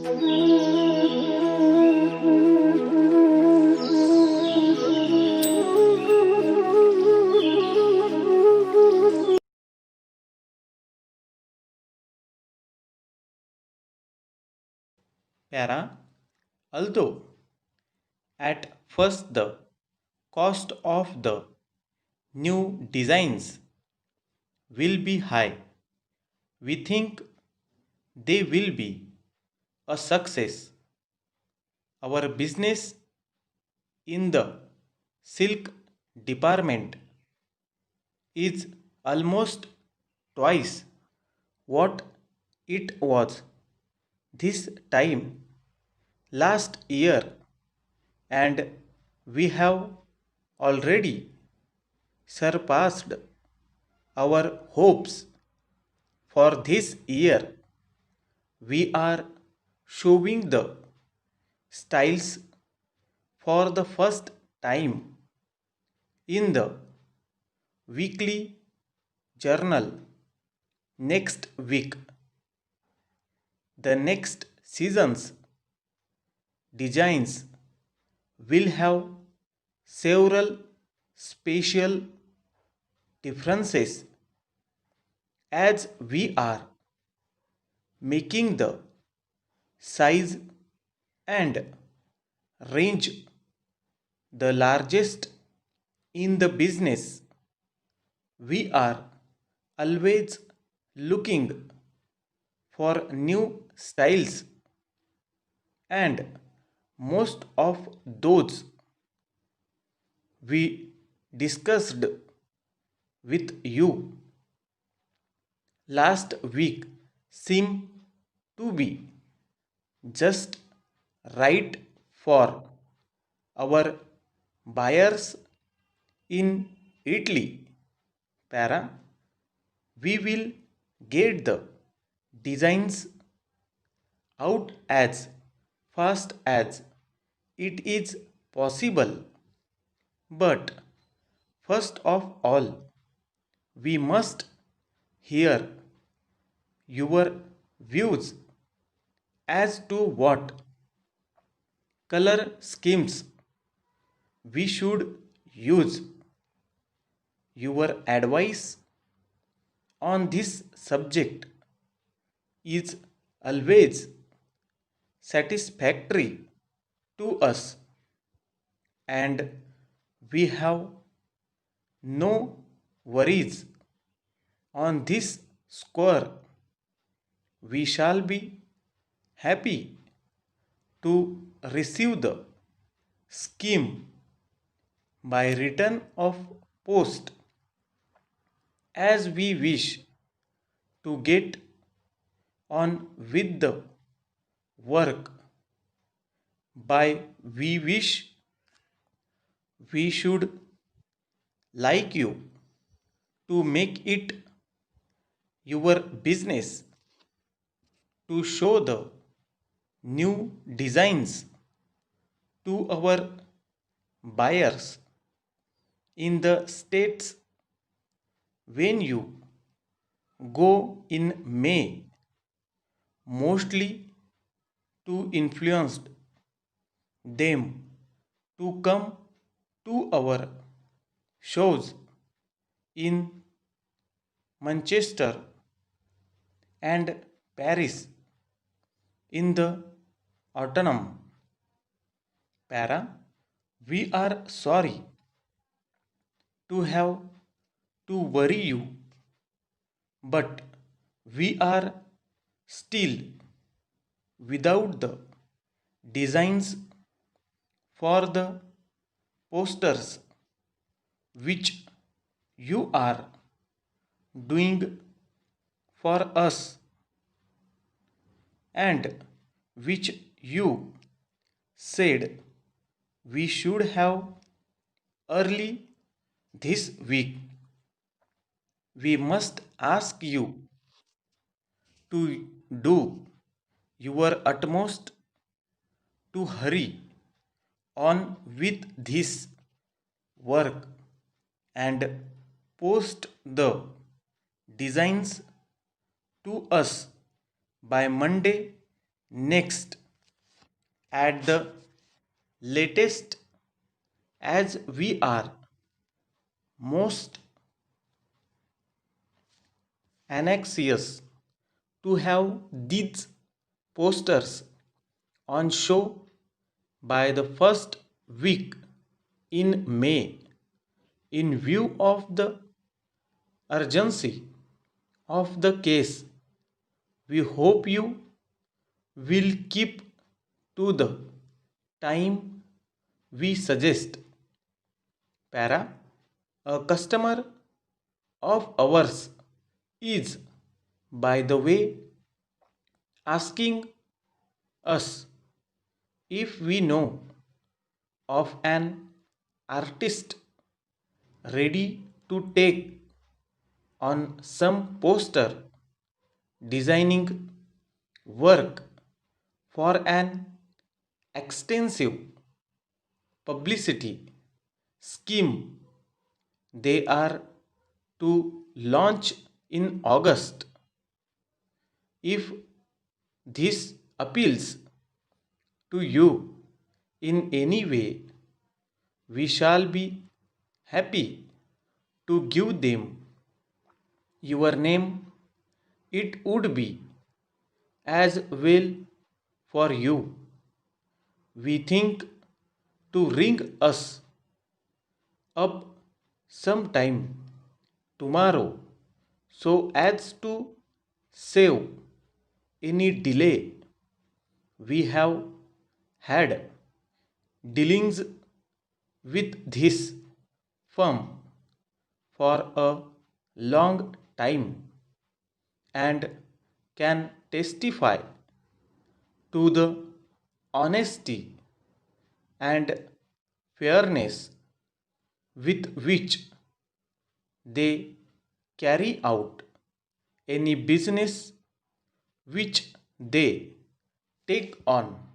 Para, although at first the cost of the new designs will be high, we think they will be a success. Our business in the silk department is almost twice what it was this time last year, and we have already surpassed our hopes for this year. We are showing the styles for the first time in the weekly journal next week. The next season's designs will have several spatial differences as we are making the size and range the largest in the business. We are always looking for new styles, and most of those we discussed with you last week seem to be just right for our buyers in Italy. Para, we will get the designs out as fast as it is possible. But first of all, we must hear your views as to what color schemes we should use. Your advice on this subject is always satisfactory to us, and we have no worries on this score. We shall be happy to receive the scheme by return of post, as we wish to get on with the work. By we wish, we should like you to make it your business to show the new designs to our buyers in the states when you go in May, mostly to influence them to come to our shows in Manchester and Paris in the autumn. Para, we are sorry to have to worry you, but we are still without the designs for the posters which you are doing for us, and which you said we should have early this week. We must ask you to do your utmost to hurry on with this work and post the designs to us by Monday Next, at the latest, as we are most anxious to have these posters on show by the first week in May, in view of the urgency of the case, we hope you will keep to the time we suggest. Para, a customer of ours is, by the way, asking us if we know of an artist ready to take on some poster designing work for an extensive publicity scheme they are to launch in August. If this appeals to you in any way, we shall be happy to give them your name. It would be as well for you, we think, to ring us up sometime tomorrow so as to save any delay. We have had dealings with this firm for a long time and can testify to the honesty and fairness with which they carry out any business which they take on.